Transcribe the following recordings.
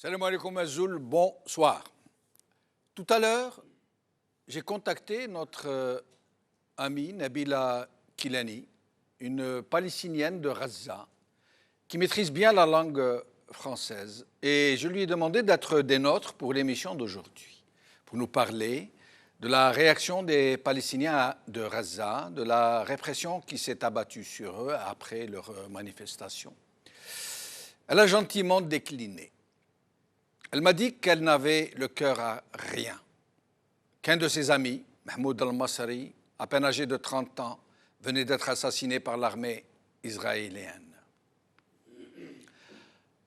Salam alaikum Azoul, bonsoir. Tout à l'heure, j'ai contacté notre amie Nabila Kilani, une Palestinienne de Gaza, qui maîtrise bien la langue française. Et je lui ai demandé d'être des nôtres pour l'émission d'aujourd'hui, pour nous parler de la réaction des Palestiniens de Gaza, de la répression qui s'est abattue sur eux après leur manifestation. Elle a gentiment décliné. Elle m'a dit qu'elle n'avait le cœur à rien, qu'un de ses amis, Mahmoud al-Masri, à peine âgé de 30 ans, venait d'être assassiné par l'armée israélienne.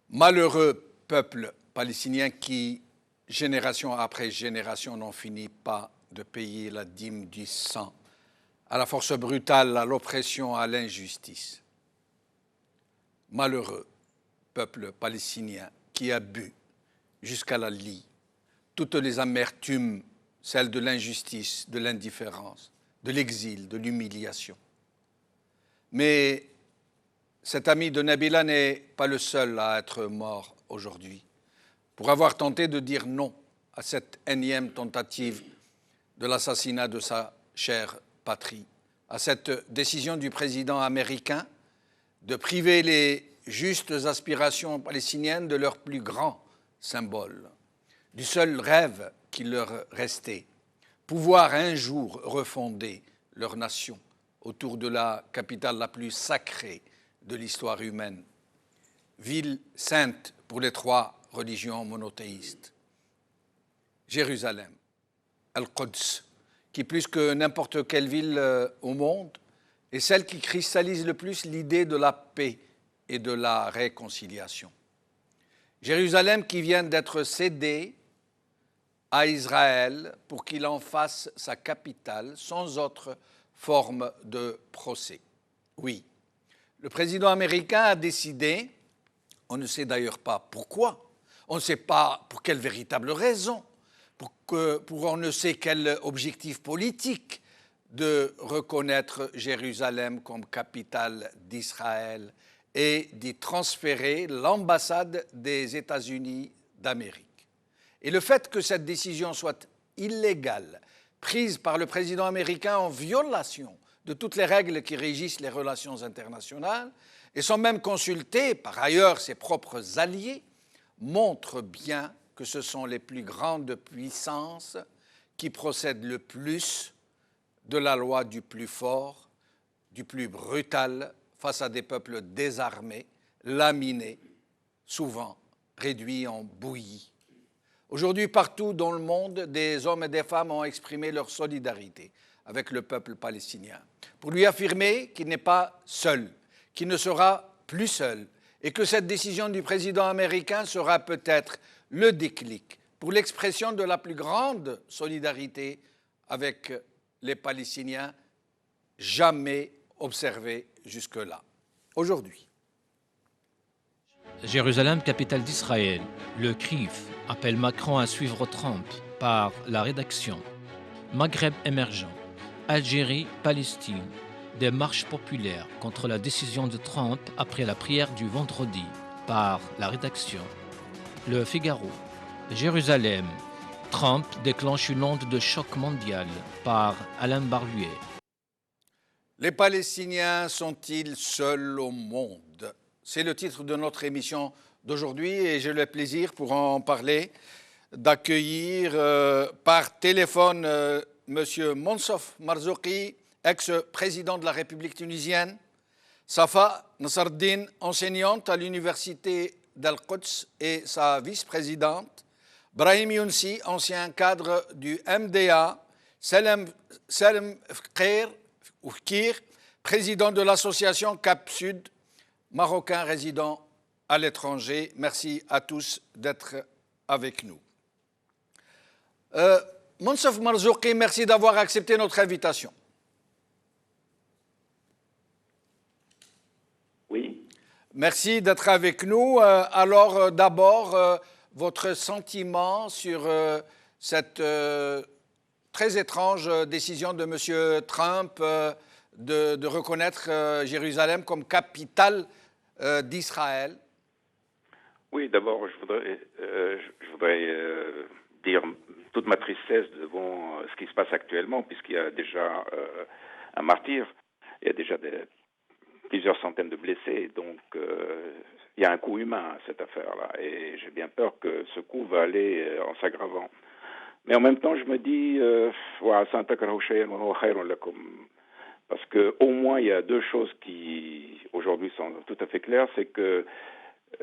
Malheureux peuple palestinien qui, génération après génération, n'en finit pas de payer la dîme du sang, à la force brutale, à l'oppression, à l'injustice. Malheureux peuple palestinien qui a bu jusqu'à la lie toutes les amertumes, celles de l'injustice, de l'indifférence, de l'exil, de l'humiliation. Mais cet ami de Nabila n'est pas le seul à être mort aujourd'hui pour avoir tenté de dire non à cette énième tentative de l'assassinat de sa chère patrie, à cette décision du président américain de priver les justes aspirations palestiniennes de leur plus grand symbole, du seul rêve qui leur restait, pouvoir un jour refonder leur nation autour de la capitale la plus sacrée de l'histoire humaine, ville sainte pour les trois religions monothéistes. Jérusalem, Al-Quds, qui plus que n'importe quelle ville au monde, est celle qui cristallise le plus l'idée de la paix et de la réconciliation. Jérusalem qui vient d'être cédée à Israël pour qu'il en fasse sa capitale sans autre forme de procès. Oui, le président américain a décidé, on ne sait d'ailleurs pas pourquoi, on ne sait pas pour quelle véritable raison, pour on ne sait quel objectif politique, de reconnaître Jérusalem comme capitale d'Israël et d'y transférer l'ambassade des États-Unis d'Amérique. Et le fait que cette décision soit illégale, prise par le président américain en violation de toutes les règles qui régissent les relations internationales, et sans même consulter par ailleurs ses propres alliés, montre bien que ce sont les plus grandes puissances qui procèdent le plus de la loi du plus fort, du plus brutal, face à des peuples désarmés, laminés, souvent réduits en bouillie. Aujourd'hui, partout dans le monde, des hommes et des femmes ont exprimé leur solidarité avec le peuple palestinien, pour lui affirmer qu'il n'est pas seul, qu'il ne sera plus seul, et que cette décision du président américain sera peut-être le déclic pour l'expression de la plus grande solidarité avec les Palestiniens jamais observée jusque-là. Aujourd'hui. Jérusalem, capitale d'Israël. Le CRIF appelle Macron à suivre Trump par la rédaction. Maghreb émergent. Algérie, Palestine. Des marches populaires contre la décision de Trump après la prière du vendredi par la rédaction. Le Figaro. Jérusalem. Trump déclenche une onde de choc mondial par Alain Barluet. Les Palestiniens sont-ils seuls au monde? C'est le titre de notre émission d'aujourd'hui et j'ai le plaisir, pour en parler, d'accueillir par téléphone M. Monsof Marzouki, ex-président de la République tunisienne, Safa Nasreddine, enseignante à l'université d'Al-Quds et sa vice-présidente, Brahim Younsi, ancien cadre du MDA, Salem Fkir, président de l'association Cap Sud, marocain résident à l'étranger. Merci à tous d'être avec nous. Monsof Marzouki, merci d'avoir accepté notre invitation. Oui. Merci d'être avec nous. Alors d'abord, votre sentiment sur cette très étrange décision de M. Trump de reconnaître Jérusalem comme capitale d'Israël. Oui, d'abord, je voudrais dire toute ma tristesse devant ce qui se passe actuellement, puisqu'il y a déjà un martyr, il y a déjà plusieurs centaines de blessés, donc il y a un coût humain à cette affaire-là, et j'ai bien peur que ce coût va aller en s'aggravant. Mais en même temps, je me dis, parce que au moins il y a deux choses qui aujourd'hui sont tout à fait claires, c'est que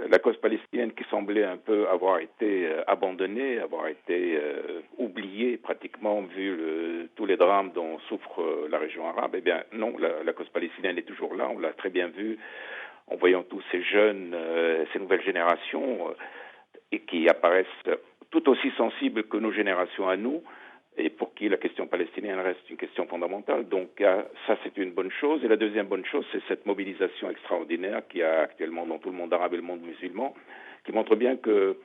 la cause palestinienne qui semblait un peu avoir été abandonnée, avoir été oubliée pratiquement vu tous les drames dont souffre la région arabe, eh bien non, la cause palestinienne est toujours là, on l'a très bien vu en voyant tous ces jeunes, ces nouvelles générations et qui apparaissent tout aussi sensibles que nos générations à nous, et pour qui la question palestinienne reste une question fondamentale. Donc ça, c'est une bonne chose. Et la deuxième bonne chose, c'est cette mobilisation extraordinaire qu'il y a actuellement dans tout le monde arabe et le monde musulman, qui montre bien que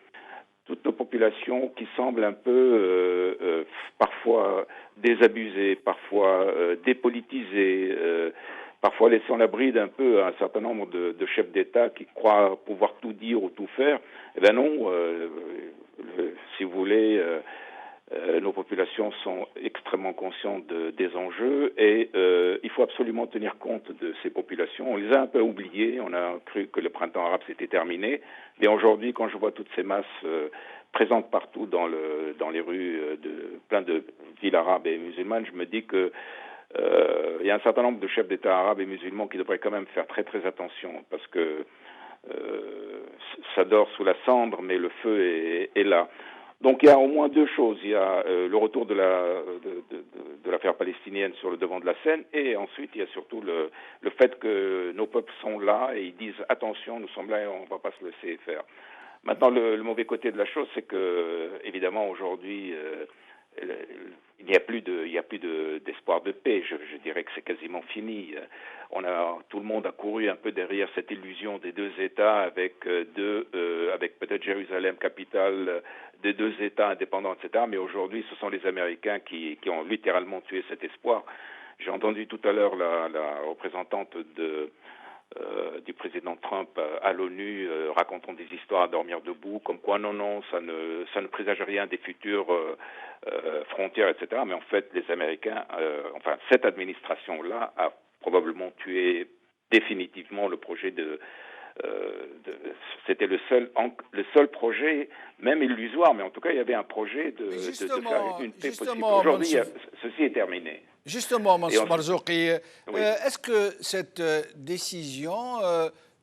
toutes nos populations qui semblent un peu parfois désabusées, parfois dépolitisées, parfois laissant la bride un peu à un certain nombre de chefs d'État qui croient pouvoir tout dire ou tout faire, eh bien non, si vous voulez, nos populations sont extrêmement conscientes des enjeux et il faut absolument tenir compte de ces populations. On les a un peu oubliées, on a cru que le printemps arabe s'était terminé, mais aujourd'hui, quand je vois toutes ces masses présentes partout dans les rues de plein de villes arabes et musulmanes, je me dis que il y a un certain nombre de chefs d'État arabes et musulmans qui devraient quand même faire très très attention parce que ça dort sous la cendre, mais le feu est là. Donc il y a au moins deux choses. Il y a le retour de l'affaire palestinienne sur le devant de la scène, et ensuite il y a surtout le fait que nos peuples sont là et ils disent attention, nous sommes là et on ne va pas se laisser faire. Maintenant, le mauvais côté de la chose, c'est que évidemment aujourd'hui il n'y a plus d'espoir de paix. Je dirais que c'est quasiment fini. Tout le monde a couru un peu derrière cette illusion des deux États avec peut-être Jérusalem capitale des deux États indépendants, etc. Mais aujourd'hui, ce sont les Américains qui ont littéralement tué cet espoir. J'ai entendu tout à l'heure la représentante du président Trump à l'ONU racontant des histoires à dormir debout, comme quoi non, ça ne présage rien des futures frontières, etc. Mais en fait, les Américains, cette administration-là a probablement tué définitivement le projet c'était le seul projet, même illusoire, mais en tout cas, il y avait un projet de faire une paix possible. Aujourd'hui, ceci est terminé. Justement, Mansour Marzouki, oui. Est-ce que cette décision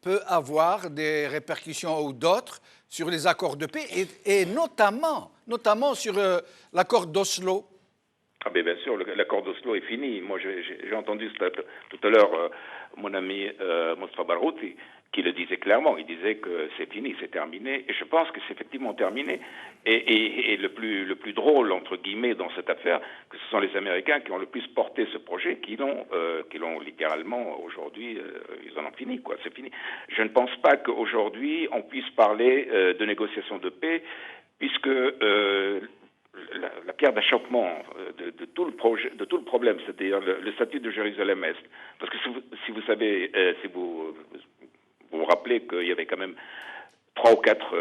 peut avoir des répercussions ou d'autres sur les accords de paix et notamment sur l'accord d'Oslo? Ah bien sûr, l'accord d'Oslo est fini. Moi, j'ai entendu tout à l'heure mon ami Mustafa Barouti qui le disait clairement. Il disait que c'est fini, c'est terminé. Et je pense que c'est effectivement terminé. Et le plus drôle, entre guillemets, dans cette affaire, que ce sont les Américains qui ont le plus porté ce projet, qui l'ont littéralement, aujourd'hui, ils en ont fini, quoi. C'est fini. Je ne pense pas qu'aujourd'hui, on puisse parler de négociation de paix, puisque la pierre d'achoppement de tout le problème, c'est-à-dire le statut de Jérusalem-Est. Parce que si vous savez, si vous vous rappelez qu'il y avait quand même 3 ou 4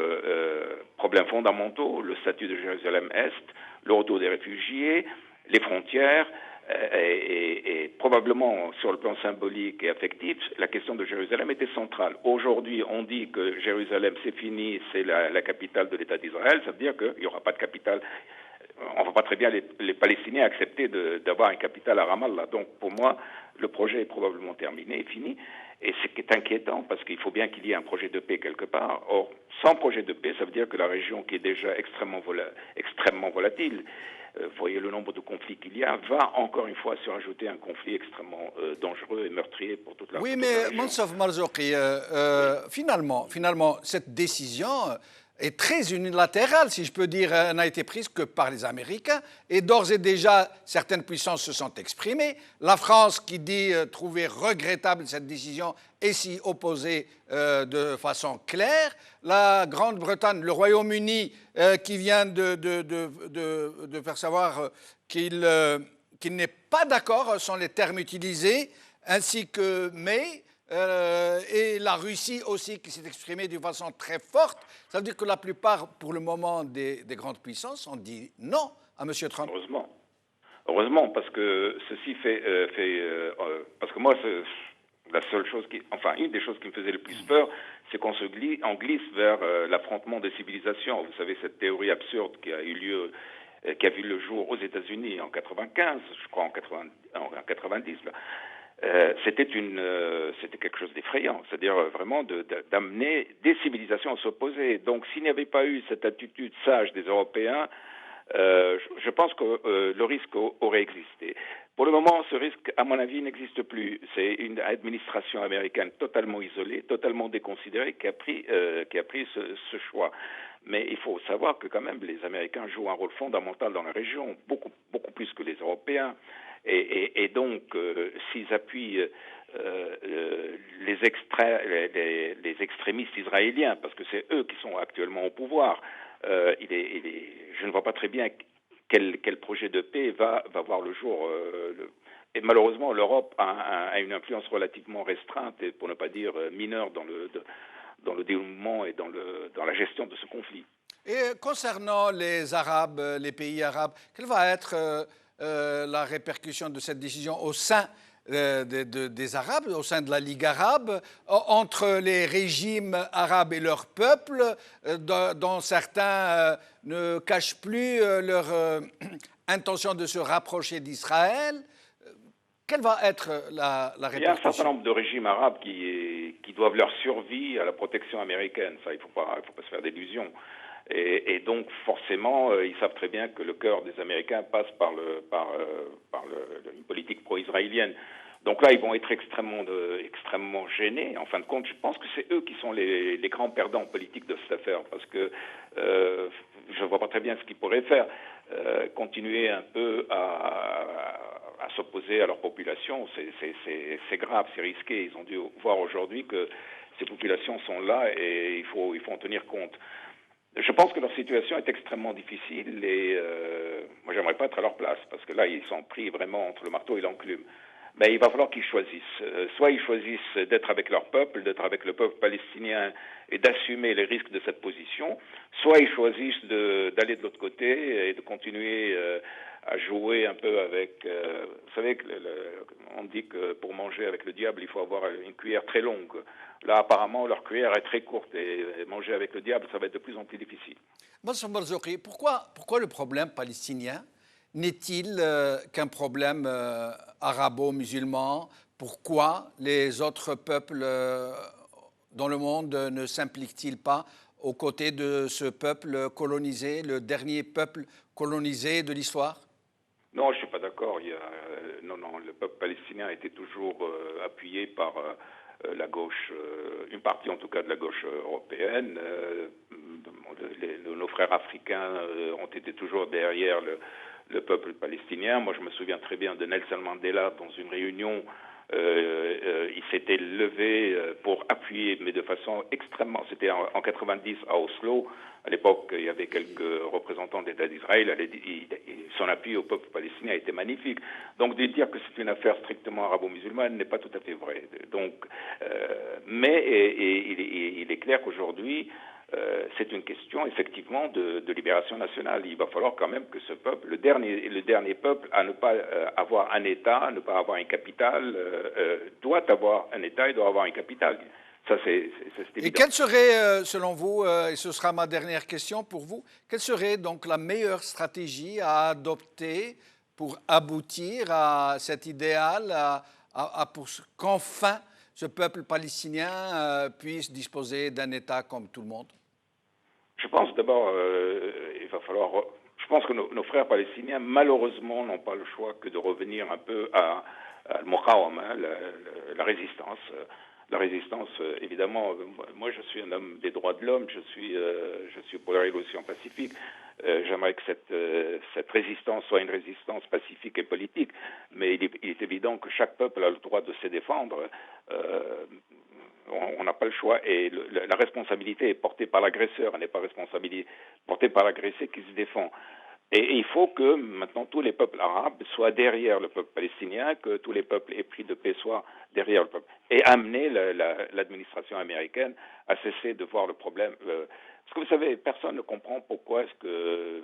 problèmes fondamentaux: le statut de Jérusalem-Est, le retour des réfugiés, les frontières, et probablement sur le plan symbolique et affectif, la question de Jérusalem était centrale. Aujourd'hui, on dit que Jérusalem, c'est fini, c'est la capitale de l'État d'Israël. Ça veut dire qu'il n'y aura pas de capitale. On ne voit pas très bien les Palestiniens accepter d'avoir une capitale à Ramallah. Donc, pour moi, le projet est probablement terminé, fini. Et ce qui est inquiétant, parce qu'il faut bien qu'il y ait un projet de paix quelque part. Or, sans projet de paix, ça veut dire que la région, qui est déjà extrêmement volatile, voyez le nombre de conflits qu'il y a, va encore une fois se rajouter un conflit extrêmement dangereux et meurtrier pour toute la région. Oui, mais Mansour Marzouki, finalement, cette décision est très unilatérale, si je peux dire, n'a été prise que par les Américains. Et d'ores et déjà, certaines puissances se sont exprimées. La France, qui dit trouver regrettable cette décision et s'y opposer de façon claire. La Grande-Bretagne, le Royaume-Uni, qui vient de faire savoir qu'il n'est pas d'accord, sont les termes utilisés, ainsi que May, et la Russie aussi qui s'est exprimée d'une façon très forte. Ça veut dire que la plupart, pour le moment, des grandes puissances ont dit non à M. Trump. Heureusement. Heureusement, parce que ceci parce que moi, la seule chose enfin, une des choses qui me faisait le plus peur, c'est qu'on glisse vers l'affrontement des civilisations. Vous savez, cette théorie absurde qui a eu lieu, qui a vu le jour aux États-Unis en 95, je crois en 90, là. C'était quelque chose d'effrayant, c'est-à-dire vraiment d'amener des civilisations à s'opposer. Donc, s'il n'y avait pas eu cette attitude sage des Européens, je pense que le risque aurait existé. Pour le moment, ce risque, à mon avis, n'existe plus. C'est une administration américaine totalement isolée, totalement déconsidérée, qui a pris ce choix. Mais il faut savoir que quand même, les Américains jouent un rôle fondamental dans la région, beaucoup plus que les Européens. Et donc, s'ils appuient les extrémistes israéliens, parce que c'est eux qui sont actuellement au pouvoir, je ne vois pas très bien quel projet de paix va voir le jour. Et malheureusement, l'Europe a une influence relativement restreinte, et pour ne pas dire mineure, dans le dénouement et dans la gestion de ce conflit. Et concernant les Arabes, les pays arabes, quelle va être la répercussion de cette décision au sein des Arabes, au sein de la Ligue arabe, entre les régimes arabes et leurs peuples, dont certains ne cachent plus leur intention de se rapprocher d'Israël? Quelle va être la répercussion? Il y a un certain nombre de régimes arabes qui doivent leur survie à la protection américaine. Ça, il ne faut pas se faire d'illusions. Et donc, forcément, ils savent très bien que le cœur des Américains passe par une politique pro-israélienne. Donc là, ils vont être extrêmement gênés. En fin de compte, je pense que c'est eux qui sont les grands perdants politiques de cette affaire, parce que je ne vois pas très bien ce qu'ils pourraient faire. Continuer un peu à s'opposer à leur population, c'est grave, c'est risqué. Ils ont dû voir aujourd'hui que ces populations sont là et il faut en tenir compte. Je pense que leur situation est extrêmement difficile et moi j'aimerais pas être à leur place parce que là ils sont pris vraiment entre le marteau et l'enclume. Mais il va falloir qu'ils choisissent. Soit ils choisissent d'être avec leur peuple, d'être avec le peuple palestinien et d'assumer les risques de cette position, soit ils choisissent d'aller de l'autre côté et de continuer à jouer un peu avec... vous savez, on dit que pour manger avec le diable, il faut avoir une cuillère très longue. Là, apparemment, leur cuillère est très courte et manger avec le diable, ça va être de plus en plus difficile. Monsieur Marzouki, pourquoi le problème palestinien n'est-il qu'un problème arabo-musulman? Pourquoi les autres peuples dans le monde ne s'impliquent-ils pas aux côtés de ce peuple colonisé, le dernier peuple colonisé de l'histoire? Non, je ne suis pas d'accord. Non, le peuple palestinien a été toujours appuyé par la gauche, une partie en tout cas de la gauche européenne. Nos frères africains ont été toujours derrière le peuple palestinien. Moi, je me souviens très bien de Nelson Mandela dans une réunion. Il s'était levé pour appuyer, mais de façon extrêmement... C'était en 90 à Oslo. À l'époque, il y avait quelques représentants d'État d'Israël. Son appui au peuple palestinien était magnifique. Donc, de dire que c'est une affaire strictement arabo-musulmane n'est pas tout à fait vrai. Donc, mais il est clair qu'aujourd'hui, c'est une question effectivement de libération nationale. Il va falloir quand même que ce peuple, le dernier peuple à ne pas avoir un État, à ne pas avoir une capitale, doit avoir un État et doit avoir une capitale. Ça, c'est évident. Et quelle serait, selon vous, et ce sera ma dernière question pour vous, quelle serait donc la meilleure stratégie à adopter pour aboutir à cet idéal, pour qu'enfin ce peuple palestinien puisse disposer d'un État comme tout le monde? Je pense d'abord, il va falloir. Je pense que nos frères palestiniens, malheureusement, n'ont pas le choix que de revenir un peu à al-Muqawama, la résistance. La résistance, évidemment, moi je suis un homme des droits de l'homme, je suis pour la révolution pacifique. J'aimerais que cette résistance soit une résistance pacifique et politique, mais il est évident que chaque peuple a le droit de se défendre. On n'a pas le choix et la responsabilité est portée par l'agresseur, elle n'est pas portée par l'agressé qui se défend. Et il faut que maintenant tous les peuples arabes soient derrière le peuple palestinien, que tous les peuples épris de paix soient derrière le peuple. Et amener l'administration américaine à cesser de voir le problème. Parce que vous savez, personne ne comprend pourquoi est-ce que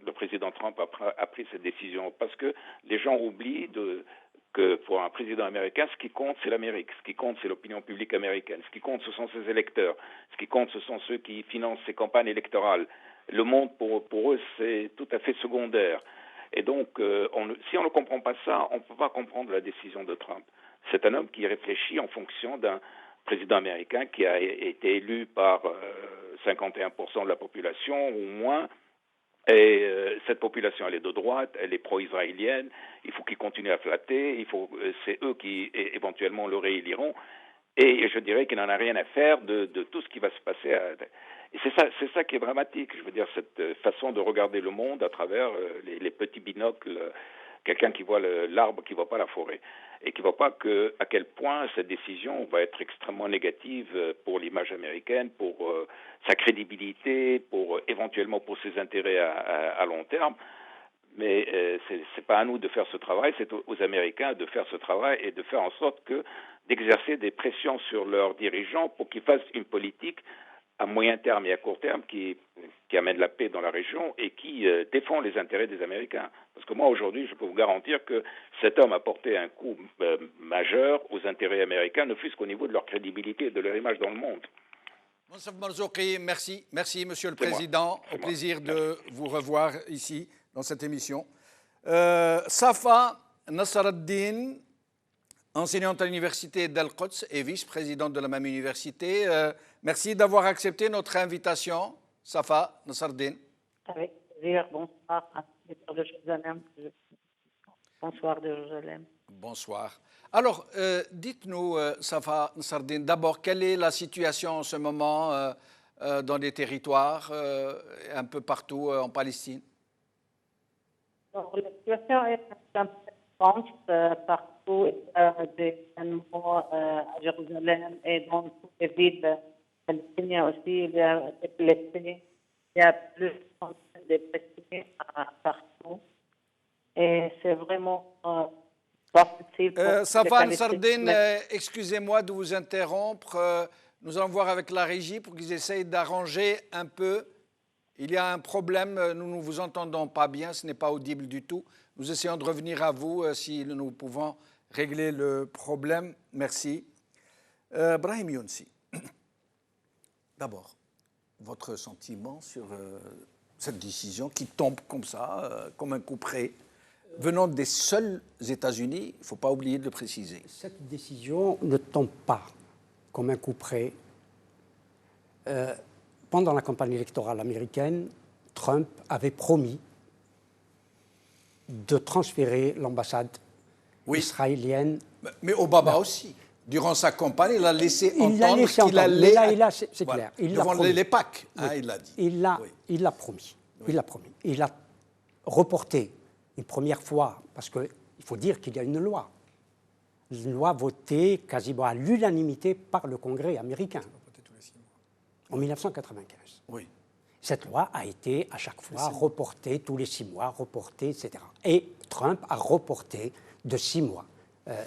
le président Trump a pris cette décision. Parce que les gens oublient que pour un président américain, ce qui compte, c'est l'Amérique. Ce qui compte, c'est l'opinion publique américaine. Ce qui compte, ce sont ses électeurs. Ce qui compte, ce sont ceux qui financent ses campagnes électorales. Le monde, pour eux, c'est tout à fait secondaire. Et donc, si on ne comprend pas ça, on ne peut pas comprendre la décision de Trump. C'est un homme qui réfléchit en fonction d'un président américain qui a été élu par 51% de la population ou moins. Et cette population, elle est de droite, elle est pro-israélienne. Il faut qu'ils continuent à flatter. C'est eux qui éventuellement le rééliront. Et je dirais qu'il n'en a rien à faire de tout ce qui va se passer. Et c'est ça qui est dramatique. Je veux dire, cette façon de regarder le monde à travers les petits binocles, quelqu'un qui voit l'arbre, qui ne voit pas la forêt, et qui ne voit pas à quel point cette décision va être extrêmement négative pour l'image américaine, pour sa crédibilité, éventuellement pour ses intérêts à long terme. Mais c'est pas à nous de faire ce travail, c'est aux Américains de faire ce travail et de faire en sorte d'exercer des pressions sur leurs dirigeants pour qu'ils fassent une politique à moyen terme et à court terme qui amène la paix dans la région et qui défend les intérêts des Américains. Parce que moi, aujourd'hui, je peux vous garantir que cet homme a porté un coup majeur aux intérêts américains, ne fût-ce qu'au niveau de leur crédibilité et de leur image dans le monde. Monsef Marzouki, merci. Merci, Monsieur le Président. Au plaisir de vous revoir ici, dans cette émission. Safa Nasraddin, enseignante à l'université d'Al-Quds et vice-présidente de la même université. Merci d'avoir accepté notre invitation, Safa Nasraddin. Avec plaisir. Bonsoir à de Jérusalem. Bonsoir de Jérusalem. Bonsoir. Alors, dites-nous, Safa Nasraddin, d'abord, quelle est la situation en ce moment dans des territoires un peu partout en Palestine? Donc, la situation est un peu étrange partout, des événements à Jérusalem et dans toutes les villes palestiniennes aussi. Il y a des blessés, il y a plus de blessés partout. Et c'est vraiment pas possible. Safa Nasraddin, excusez-moi de vous interrompre. Nous allons voir avec la régie pour qu'ils essayent d'arranger un peu. Il y a un problème, nous ne vous entendons pas bien, ce n'est pas audible du tout. Nous essayons de revenir à vous si nous pouvons régler le problème. Merci. Brahim Younsi, d'abord, votre sentiment sur cette décision qui tombe comme ça, comme un coup près, venant des seuls États-Unis, il ne faut pas oublier de le préciser. Cette décision ne tombe pas comme un coup près. Pendant la campagne électorale américaine, Trump avait promis de transférer l'ambassade israélienne. Mais Obama aussi. Durant sa campagne, il a laissé entendre qu'il allait... Là, c'est clair. Devant les PAC, il l'a dit. Il l'a promis. Oui. Il l'a promis. Il a reporté une première fois, parce qu'il faut dire qu'il y a une loi votée quasiment à l'unanimité par le Congrès américain en 1995. Oui. Cette loi a été à chaque fois reportée tous les 6 mois, reportée, etc. Et Trump a reporté de 6 mois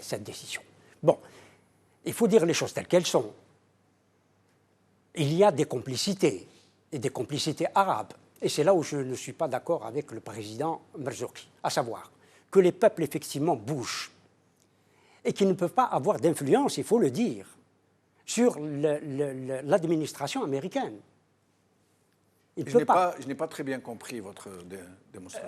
cette décision. Bon, il faut dire les choses telles qu'elles sont. Il y a des complicités, et des complicités arabes. Et c'est là où je ne suis pas d'accord avec le président Marzouki, à savoir que les peuples effectivement bougent et qu'ils ne peuvent pas avoir d'influence, il faut le dire, sur l'administration américaine. Je n'ai pas très bien compris votre démonstration.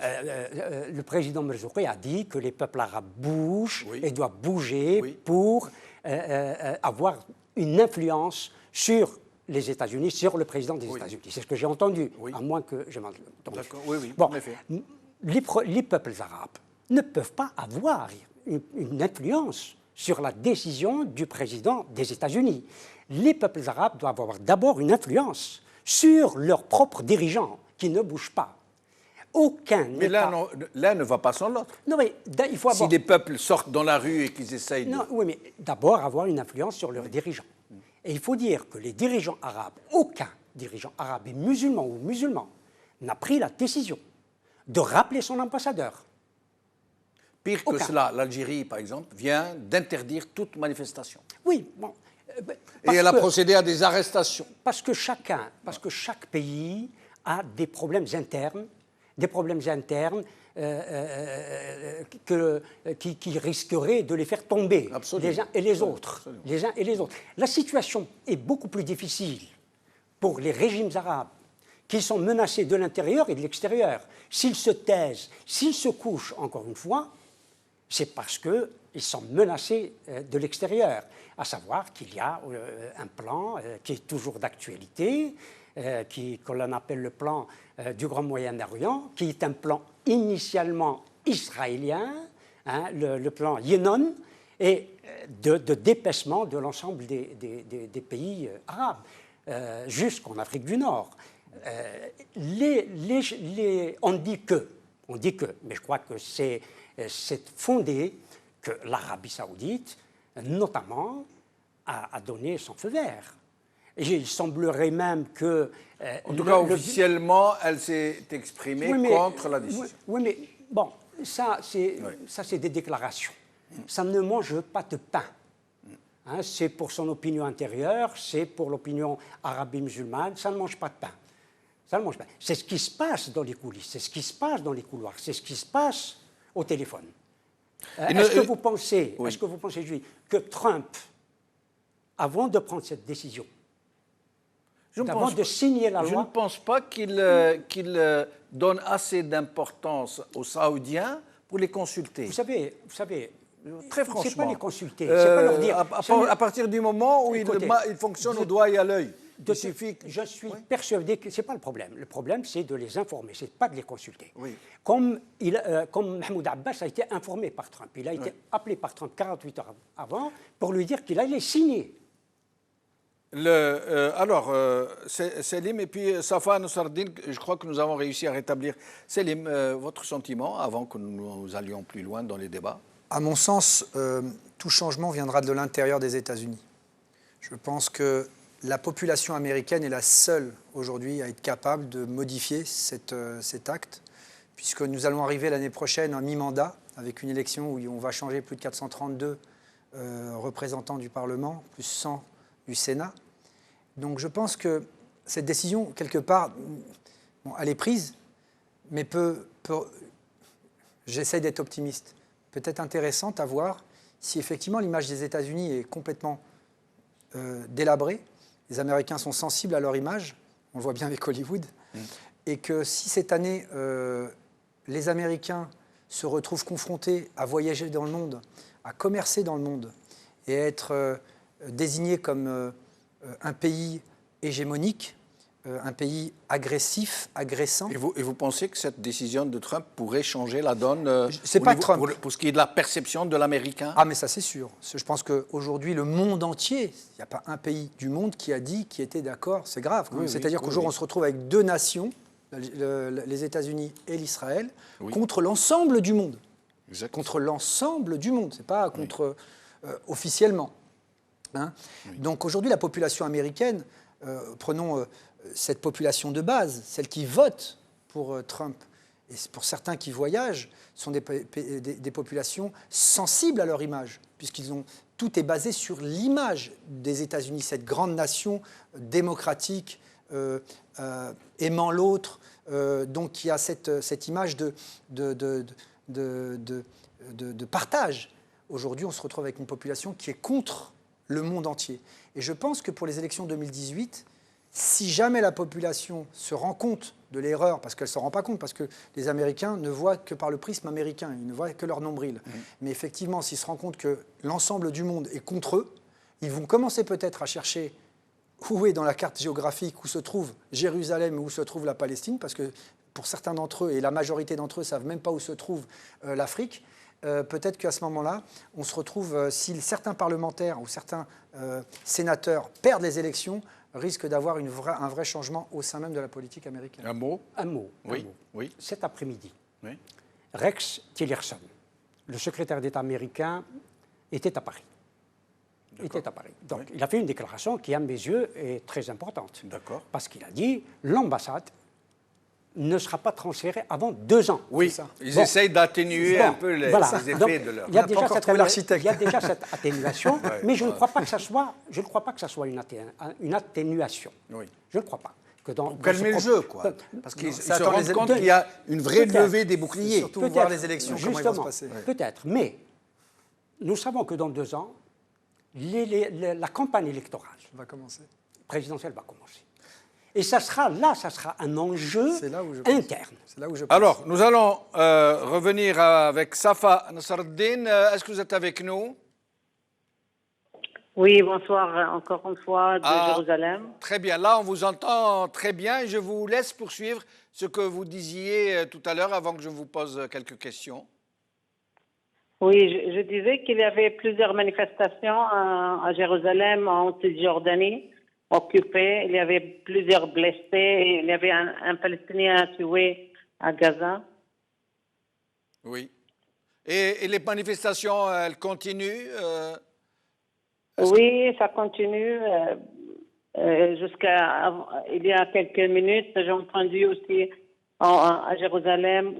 Le président Marzouki a dit que les peuples arabes bougent et doivent bouger pour avoir une influence sur les États-Unis, sur le président des États-Unis. C'est ce que j'ai entendu, à moins que je m'entendu. D'accord, oui, bon, en effet. Les peuples arabes ne peuvent pas avoir une influence sur la décision du président des États-Unis. Les peuples arabes doivent avoir d'abord une influence sur leurs propres dirigeants, qui ne bougent pas. Aucun Mais l'un ne va pas sans l'autre. Non, mais il faut avoir... Si les peuples sortent dans la rue et qu'ils essayent de... Oui, mais d'abord avoir une influence sur leurs dirigeants. Et il faut dire que les dirigeants arabes, aucun dirigeant arabe et musulman ou musulman n'a pris la décision de rappeler son ambassadeur. Pire que cela, l'Algérie, par exemple, vient d'interdire toute manifestation. Oui, bon. Et elle a procédé à des arrestations. Parce que chaque pays a des problèmes internes, qui risqueraient de les faire tomber, Absolument. les uns et les autres. Absolument. Les uns et les autres. La situation est beaucoup plus difficile pour les régimes arabes qui sont menacés de l'intérieur et de l'extérieur. S'ils se taisent, s'ils se couchent, encore une fois, c'est parce qu'ils sont menacés de l'extérieur. À savoir qu'il y a un plan qui est toujours d'actualité, qu'on appelle le plan du Grand Moyen-Orient, qui est un plan initialement israélien, hein, le plan Yenon, et de dépaissement de l'ensemble des pays arabes, jusqu'en Afrique du Nord. On dit que, mais je crois que c'est fondé que l'Arabie saoudite, notamment, a donné son feu vert. Et il semblerait même que... En tout cas, officiellement, elle s'est exprimée contre la décision. Oui, mais bon, ça c'est des déclarations. Ça ne mange pas de pain. Hein, c'est pour son opinion intérieure, c'est pour l'opinion arabe-musulmane, ça ne mange pas de pain. Ça ne mange pas. C'est ce qui se passe dans les coulisses, c'est ce qui se passe dans les couloirs, c'est ce qui se passe au téléphone. Est-ce que vous pensez, Julie, que Trump, avant de prendre cette décision, avant de signer la loi... Je ne pense pas qu'il donne assez d'importance aux Saoudiens pour les consulter. Vous savez, très franchement, c'est pas les consulter, c'est pas leur dire... À partir du moment où il fonctionne au doigt et à l'œil. Je suis persuadé que ce n'est pas le problème. Le problème, c'est de les informer, ce n'est pas de les consulter. Oui. Comme Mahmoud Abbas a été informé par Trump. Il a été appelé par Trump 48 heures avant pour lui dire qu'il allait signer. Selim et puis Safwan Sardine, je crois que nous avons réussi à rétablir. Selim, votre sentiment avant que nous allions plus loin dans les débats? À mon sens, tout changement viendra de l'intérieur des États-Unis. Je pense que la population américaine est la seule aujourd'hui à être capable de modifier cet acte, puisque nous allons arriver l'année prochaine à mi-mandat, avec une élection où on va changer plus de 432 représentants du Parlement, plus 100 du Sénat. Donc je pense que cette décision, quelque part, elle est prise, mais j'essaie d'être optimiste, peut-être intéressante à voir si effectivement l'image des États-Unis est complètement délabrée. Les Américains sont sensibles à leur image, on le voit bien avec Hollywood, et que si cette année, les Américains se retrouvent confrontés à voyager dans le monde, à commercer dans le monde, et à être désignés comme un pays hégémonique, un pays agressif, agressant. Et vous pensez que cette décision de Trump pourrait changer la donne c'est pas Trump. Pour ce qui est de la perception de l'Américain? Ah, mais ça, c'est sûr. Je pense qu'aujourd'hui, le monde entier, il n'y a pas un pays du monde qui a dit, qui était d'accord. C'est grave. Oui, c'est-à-dire qu'aujourd'hui, on se retrouve avec deux nations, les États-Unis et l'Israël, contre l'ensemble du monde. Exactement. Contre l'ensemble du monde. Ce n'est pas contre officiellement. Hein. Donc aujourd'hui, la population américaine, prenons cette population de base, celle qui vote pour Trump, et pour certains qui voyagent, sont des populations sensibles à leur image, tout est basé sur l'image des États-Unis, cette grande nation démocratique, aimant l'autre, donc qui a cette image de partage. Aujourd'hui, on se retrouve avec une population qui est contre le monde entier. Et je pense que pour les élections 2018, si jamais la population se rend compte de l'erreur, parce qu'elle ne s'en rend pas compte, parce que les Américains ne voient que par le prisme américain, ils ne voient que leur nombril. Mais effectivement, s'ils se rendent compte que l'ensemble du monde est contre eux, ils vont commencer peut-être à chercher où est dans la carte géographique, où se trouve Jérusalem, où se trouve la Palestine, parce que pour certains d'entre eux, et la majorité d'entre eux ne savent même pas où se trouve l'Afrique. Peut-être qu'à ce moment-là, on se retrouve, si certains parlementaires ou certains sénateurs perdent les élections, risque d'avoir un vrai changement au sein même de la politique américaine. Un mot? Oui. Cet après-midi, Rex Tillerson, le secrétaire d'État américain, était à Paris. Donc, il a fait une déclaration qui, à mes yeux, est très importante. D'accord. Parce qu'il a dit l'ambassade ne sera pas transféré avant 2 ans. Oui, ça. ils Bon. essayent d'atténuer Bon, un peu les voilà. effets Donc, de leur... il y a On n'a déjà pas encore cette trouvé l'architecte. il y a déjà cette atténuation, Ouais, mais je ne ouais. crois pas que ça soit, une atténuation. Oui. Je ne crois pas. Que dans Pour calmer le jeu, quoi. Parce qu'ils ça se attend rendent les compte élections. qu'il y a une vraie Peut-être. levée des boucliers. Surtout voir les élections, comment ils vont se justement, passer. peut-être, mais nous savons que dans 2 ans, la campagne électorale On va commencer. présidentielle va commencer. Et ça sera un enjeu C'est là où je pense. interne. C'est là où je pense. Alors, nous allons revenir avec Safa Nasreddine. Est-ce que vous êtes avec nous? Oui, bonsoir encore une fois de Ah. Jérusalem. Très bien. Là, on vous entend très bien et je vous laisse poursuivre ce que vous disiez tout à l'heure avant que je vous pose quelques questions. Oui, je disais qu'il y avait plusieurs manifestations à Jérusalem, en Cisjordanie, occupées. Il y avait plusieurs blessés. Il y avait un Palestinien tué à Gaza. Oui. Et les manifestations, elles continuent Oui, ça continue. Jusqu'à il y a quelques minutes, j'ai entendu aussi à Jérusalem,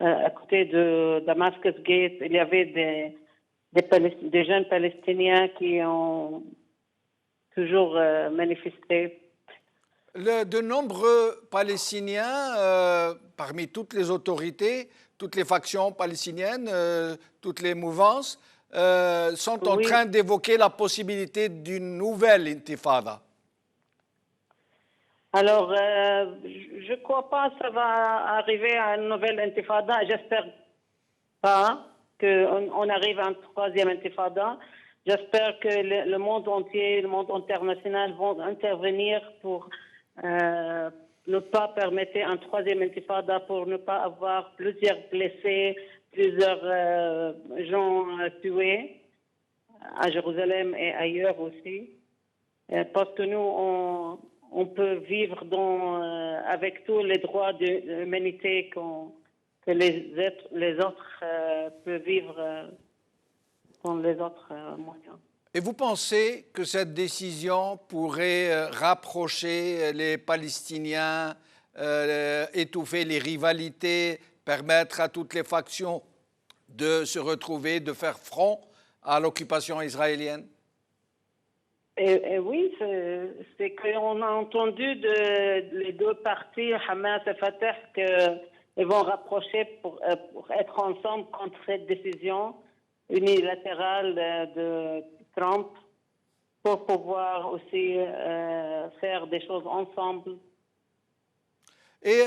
à côté de Damascus Gate, il y avait des jeunes Palestiniens qui ont toujours manifesté. De nombreux Palestiniens, parmi toutes les autorités, toutes les factions palestiniennes, toutes les mouvances, sont en Oui. train d'évoquer la possibilité d'une nouvelle intifada. Alors, je ne crois pas que ça va arriver à une nouvelle intifada. J'espère pas qu'on arrive à une troisième intifada. J'espère que le monde entier, le monde international vont intervenir pour ne pas permettre un troisième intifada, pour ne pas avoir plusieurs blessés, plusieurs gens tués à Jérusalem et ailleurs aussi. Parce que nous, on peut vivre avec tous les droits de l'humanité que les autres peuvent vivre dans les autres moyens. Et vous pensez que cette décision pourrait rapprocher les Palestiniens, étouffer les rivalités, permettre à toutes les factions de se retrouver, de faire front à l'occupation israélienne? Et oui, c'est qu'on a entendu les deux parties, Hamas et Fatah, qu'ils vont rapprocher pour être ensemble contre cette décision unilatérale de Trump, pour pouvoir aussi faire des choses ensemble. Et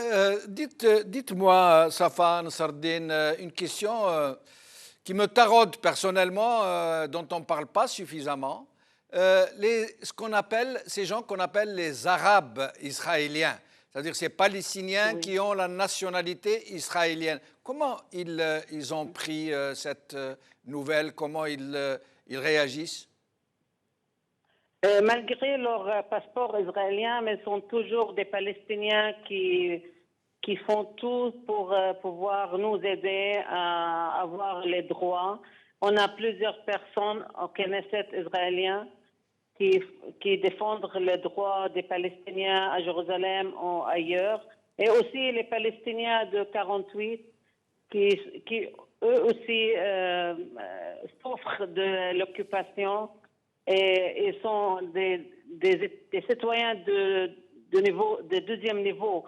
dites-moi, Safa Nasreddine, une question qui me taraude personnellement, dont on ne parle pas suffisamment. Ces gens qu'on appelle les Arabes israéliens, c'est-à-dire ces Palestiniens qui ont la nationalité israélienne. Comment ils ont pris cette nouvelle? Comment ils réagissent? Malgré leur passeport israélien, mais sont toujours des Palestiniens qui font tout pour pouvoir nous aider à avoir les droits. On a plusieurs personnes au Knesset israélien qui défendent les droits des Palestiniens à Jérusalem ou ailleurs, et aussi les Palestiniens de 48 qui eux aussi souffrent de l'occupation et ils sont des citoyens de deuxième niveau,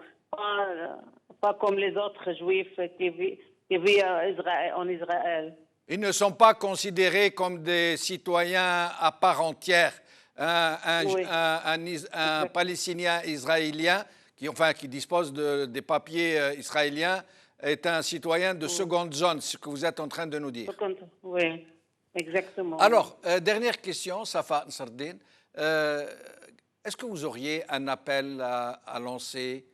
pas comme les autres juifs qui vivent en Israël. Ils ne sont pas considérés comme des citoyens à part entière. Un Palestinien israélien qui dispose des papiers israéliens est un citoyen de seconde zone, ce que vous êtes en train de nous dire. Oui, exactement. Alors, dernière question, Safa Nasreddine. Est-ce que vous auriez un appel à lancer,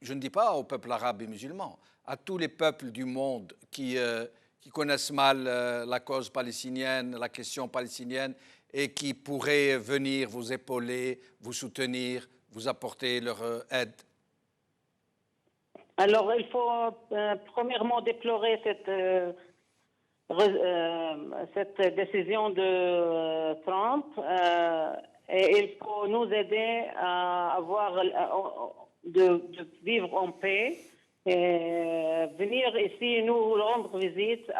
je ne dis pas au peuple arabe et musulman, à tous les peuples du monde qui connaissent mal la cause palestinienne, la question palestinienne, et qui pourraient venir vous épauler, vous soutenir, vous apporter leur aide? Alors, il faut premièrement déplorer cette décision de Trump et il faut nous aider à de vivre en paix et venir ici nous rendre visite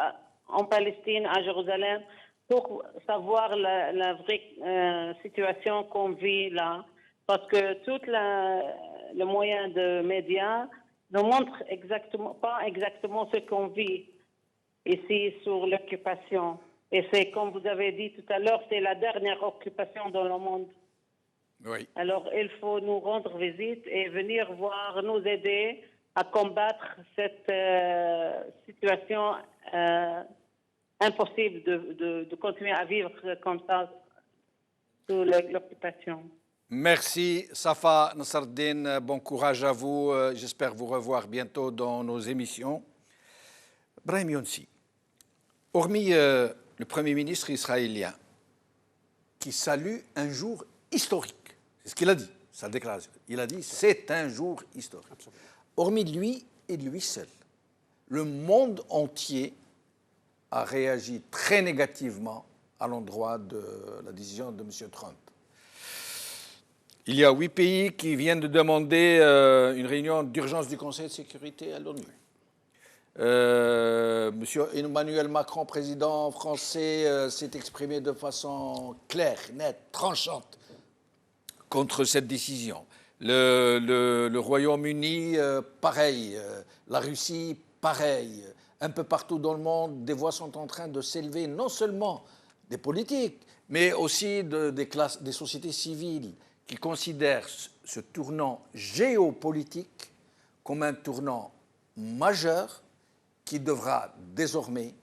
en Palestine, à Jérusalem, pour savoir la vraie situation qu'on vit là. Parce que tous les moyens de médias ne montrent pas exactement ce qu'on vit ici sur l'occupation. Et c'est, comme vous avez dit tout à l'heure, c'est la dernière occupation dans le monde. Oui. Alors, il faut nous rendre visite et venir voir, nous aider à combattre cette situation impossible de continuer à vivre comme ça sous l'occupation. Merci, Safa Nassardine. Bon courage à vous. J'espère vous revoir bientôt dans nos émissions. Brahim Younsi, hormis le Premier ministre israélien, qui salue un jour historique, c'est ce qu'il a dit, sa déclaration. Il a dit c'est un jour historique. Absolument. Hormis lui et lui seul, le monde entier a réagi très négativement à l'endroit de la décision de M. Trump. Il y a 8 pays qui viennent de demander une réunion d'urgence du Conseil de sécurité à l'ONU. Monsieur Emmanuel Macron, président français, s'est exprimé de façon claire, nette, tranchante contre cette décision. Le Royaume-Uni, pareil. La Russie, pareil. Un peu partout dans le monde, des voix sont en train de s'élever, non seulement des politiques, mais aussi des sociétés civiles qui considèrent ce tournant géopolitique comme un tournant majeur qui devra désormais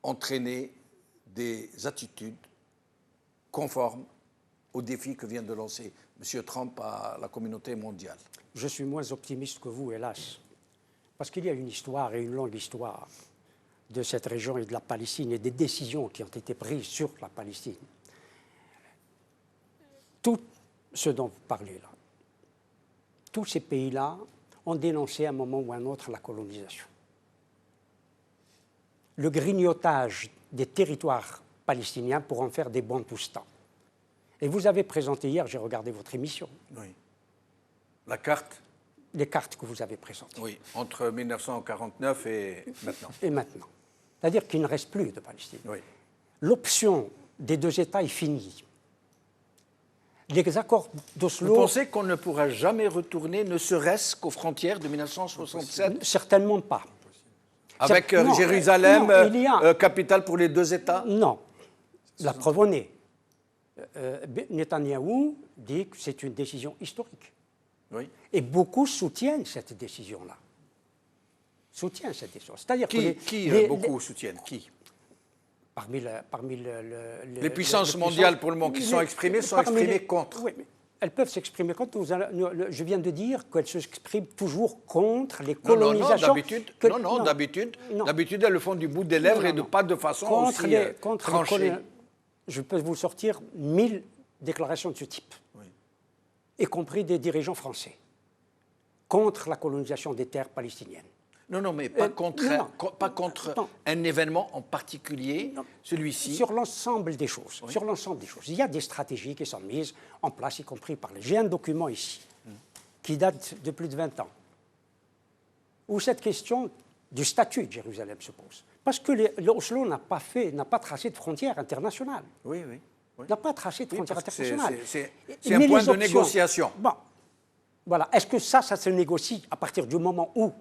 entraîner des attitudes conformes aux défis que vient de lancer M. Trump à la communauté mondiale. Je suis moins optimiste que vous, hélas, parce qu'il y a une histoire et une longue histoire de cette région et de la Palestine et des décisions qui ont été prises sur la Palestine. Tout ce dont vous parlez là, tous ces pays-là ont dénoncé à un moment ou à un autre la colonisation. Le grignotage des territoires palestiniens pour en faire des bantoustans. Et vous avez présenté hier, j'ai regardé votre émission. Oui. La carte. Les cartes que vous avez présentées. Oui, entre 1949 et maintenant. Et maintenant. C'est-à-dire qu'il ne reste plus de Palestine. Oui. L'option des deux États est finie. Les accords d'Oslo... Vous pensez qu'on ne pourra jamais retourner, ne serait-ce qu'aux frontières de 1967 ? Certainement pas. Avec non, Jérusalem, non, capitale pour les deux États ? Non. La preuve en est. Netanyahou dit que c'est une décision historique. Oui. Et beaucoup soutiennent cette décision-là. Soutiennent cette décision. C'est-à-dire que beaucoup soutiennent. Qui ? Parmi les puissances mondiales, pour le moment, qui sont exprimées contre. Oui, mais elles peuvent s'exprimer contre. Je viens de dire qu'elles s'expriment toujours contre les colonisations. Non, d'habitude, elles le font du bout des lèvres et pas de façon contre aussi tranchée. Je peux vous sortir 1000 déclarations de ce type, oui, y compris des dirigeants français, contre la colonisation des terres palestiniennes. Non, mais pas contre un événement en particulier, celui-ci. Sur l'ensemble des choses. Oui. Sur l'ensemble des choses. Il y a des stratégies qui sont mises en place, y compris par les... J'ai un document ici, qui date de plus de 20 ans, où cette question du statut de Jérusalem se pose. Parce que l'Oslo n'a pas tracé de frontières internationales. Oui. N'a pas tracé de frontières internationales. C'est un point de négociation. Bon, voilà. Est-ce que ça se négocie à partir du moment où...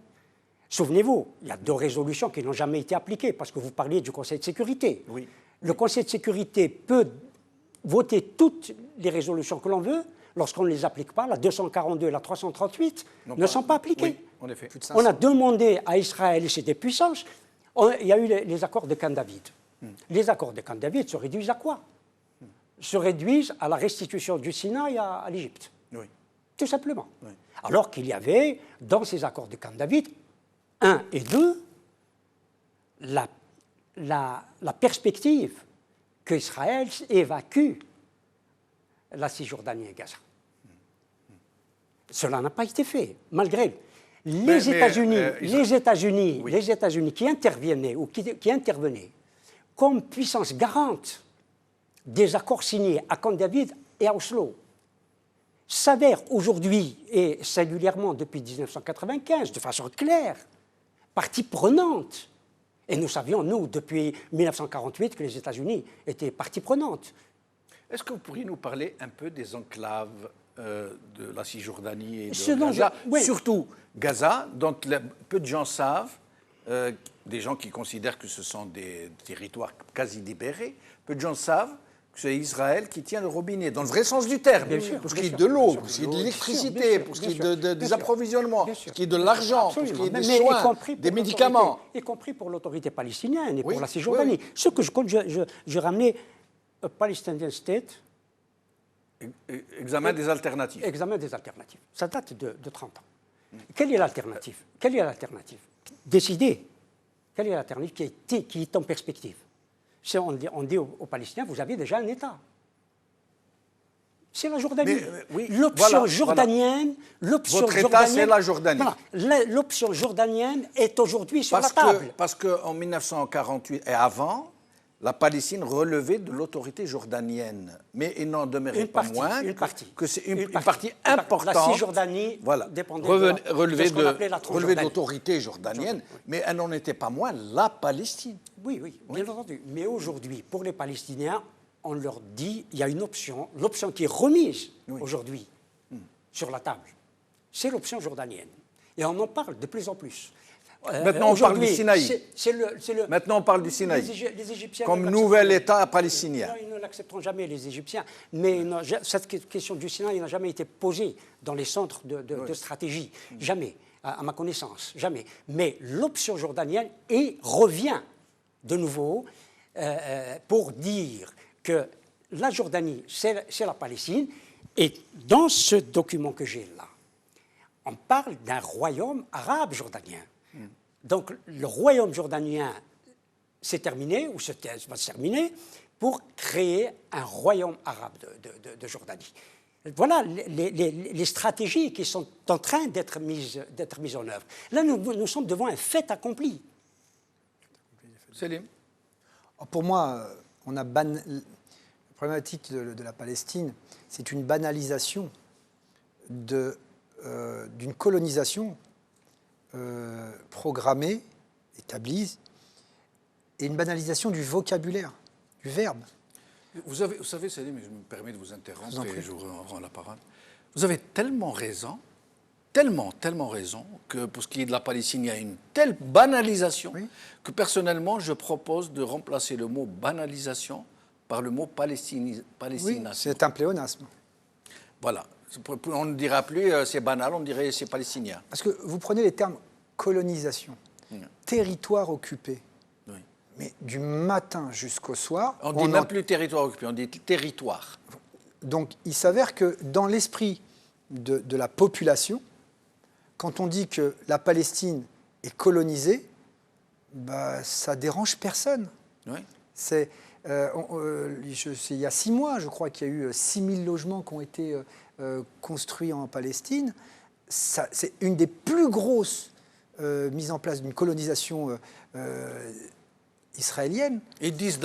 Souvenez-vous, il y a 2 résolutions qui n'ont jamais été appliquées, parce que vous parliez du Conseil de sécurité. Oui. Le Conseil de sécurité peut voter toutes les résolutions que l'on veut, lorsqu'on ne les applique pas, la 242 et la 338 ne sont pas appliquées. Oui, en effet. On a demandé à Israël et ses des puissances, il y a eu les accords de Camp David. Les accords de Camp David se réduisent à quoi? Se réduisent à la restitution du Sinaï à l'Égypte. Oui. Tout simplement. Oui. Alors qu'il y avait, dans ces accords de Camp David, 1 et 2, la perspective qu'Israël évacue la Cisjordanie et Gaza. Cela n'a pas été fait, malgré les États-Unis qui intervenaient ou qui intervenaient comme puissance garante des accords signés à Camp David et à Oslo s'avère aujourd'hui, et singulièrement depuis 1995, de façon claire, partie prenante. Et nous savions, nous, depuis 1948, que les États-Unis étaient partie prenante. Est-ce que vous pourriez nous parler un peu des enclaves de la Cisjordanie et de Ce dont Gaza, oui. surtout Gaza, dont peu de gens savent, des gens qui considèrent que ce sont des territoires quasi libérés, peu de gens savent que c'est Israël qui tient le robinet, dans le vrai sens du terme, Bien sûr, pour ce bien qui est sûr, de l'eau, bien sûr, pour ce qui est de bien l'électricité, sûr, pour ce bien qui est sûr, des bien sûr, approvisionnements, bien pour sûr. ce qui est de l'argent, pour ce qui est des y soins, compris pour des médicaments. Y compris pour l'autorité palestinienne et Oui, pour la Cisjordanie. oui, oui. Ce que je compte, je ramenais a Palestinian State, Examen des alternatives. examen des alternatives. Ça date de 30 ans. Quelle est l'alternative? Quelle est l'alternative? Décider. Quelle est l'alternative qui est en perspective? On dit aux Palestiniens, vous avez déjà un État. C'est la Jordanie. Oui, L'option voilà, jordanienne, l'option Votre État, jordanienne, c'est la Jordanie. Voilà, l'option jordanienne est aujourd'hui sur la table. Parce qu'en 1948 et avant, la Palestine relevait de l'autorité jordanienne. Mais il n'en demeurait pas moins que c'est une partie importante. La Cisjordanie voilà, dépendait relevait de de l'autorité jordanienne, mais elle n'en était pas moins la Palestine. Oui, bien entendu. Mais aujourd'hui, pour les Palestiniens, on leur dit, il y a une option, l'option qui est remise aujourd'hui sur la table, c'est l'option jordanienne. Et on en parle de plus en plus. Maintenant, on parle du Sinaï. Maintenant, on parle du Sinaï. Les Égyptiens comme nouvel État palestinien. Ils ne l'accepteront jamais, les Égyptiens. Mais cette question du Sinaï n'a jamais été posée dans les centres de stratégie. Jamais, à ma connaissance. Jamais. Mais l'option jordanienne revient de nouveau pour dire que la Jordanie, c'est la Palestine. Et dans ce document que j'ai là, on parle d'un royaume arabe jordanien. Donc le royaume jordanien s'est terminé, ou va se terminer, pour créer un royaume arabe de Jordanie. Voilà les stratégies qui sont en train d'être mises en œuvre. Là, nous sommes devant un fait accompli. Selim. Pour moi, la problématique de la Palestine, c'est une banalisation d'une colonisation programmée, établie, et une banalisation du vocabulaire, du verbe. Vous savez, Selim, je me permets de vous interrompre et je vous rends la parole. Vous avez tellement raison, tellement raison, que pour ce qui est de la Palestine, il y a une telle banalisation que personnellement, je propose de remplacer le mot banalisation par le mot palestination. Oui, c'est un pléonasme. Voilà. On ne dira plus c'est banal, on dirait c'est palestinien. Parce que vous prenez les termes colonisation, territoire occupé, mais du matin jusqu'au soir... On ne dit même plus territoire occupé, on dit territoire. Donc il s'avère que dans l'esprit de la population, quand on dit que la Palestine est colonisée, ça dérange personne. Oui. Il y a 6 mois, je crois qu'il y a eu 6000 logements qui ont été construits en Palestine. C'est une des plus grosses mises en place d'une colonisation israélienne. Ils disent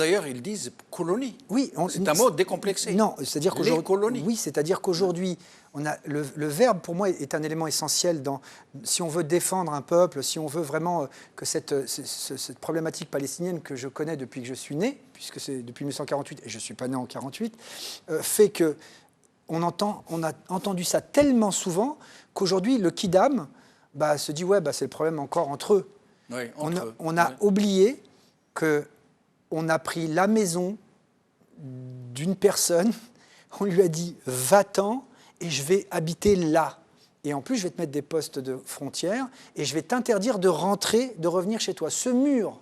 colonie. Oui, c'est un mot décomplexé. Non, c'est-à-dire qu'aujourd'hui, oui, c'est-à-dire qu'aujourd'hui, le verbe pour moi est un élément essentiel si on veut défendre un peuple, si on veut vraiment que cette problématique palestinienne que je connais depuis que je suis né, puisque c'est depuis 1948 et je ne suis pas né en 1948, fait que on a entendu ça tellement souvent qu'aujourd'hui le Kidam se dit c'est le problème encore entre eux. Oui, on a oublié qu'on a pris la maison d'une personne, on lui a dit va-t'en et je vais habiter là. Et en plus, je vais te mettre des postes de frontières et je vais t'interdire de rentrer, de revenir chez toi. Ce mur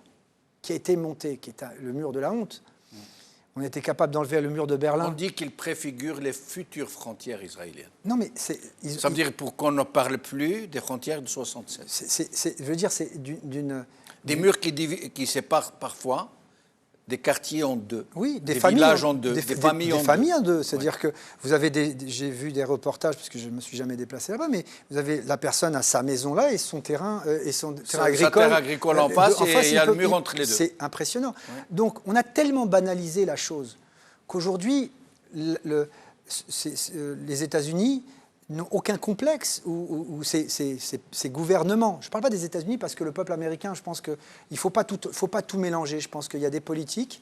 qui a été monté, qui est le mur de la honte, on était capable d'enlever le mur de Berlin. On dit qu'il préfigure les futures frontières israéliennes. Non, mais ça veut dire pour qu'on ne parle plus des frontières de 1967. Je veux dire, c'est d'une... Des murs qui séparent parfois des quartiers en deux. Oui, des villages en deux, des familles en deux. C'est-à-dire que vous avez j'ai vu des reportages, parce que je ne me suis jamais déplacé là-bas, mais vous avez la personne à sa maison là et son terrain, agricole. Sa terre agricole en face, et il y a le mur entre les deux. C'est impressionnant. Ouais. Donc on a tellement banalisé la chose qu'aujourd'hui, les États-Unis n'ont aucun complexe, ou ces gouvernements. Je ne parle pas des États-Unis parce que le peuple américain, je pense qu'il ne faut pas tout mélanger. Je pense qu'il y a des politiques,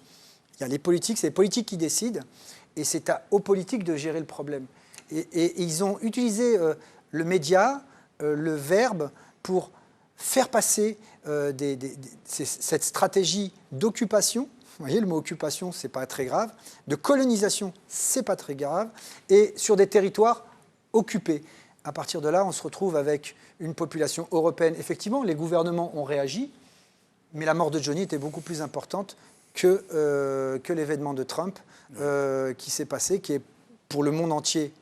c'est les politiques qui décident, et c'est aux politiques de gérer le problème. Et ils ont utilisé le média, le verbe, pour faire passer cette stratégie d'occupation. Vous voyez, le mot occupation, ce n'est pas très grave. De colonisation, ce n'est pas très grave. Et sur des territoires occupés. À partir de là, on se retrouve avec une population européenne. Effectivement, les gouvernements ont réagi, mais la mort de Johnny était beaucoup plus importante que l'événement de Trump qui s'est passé, qui est pour le monde entier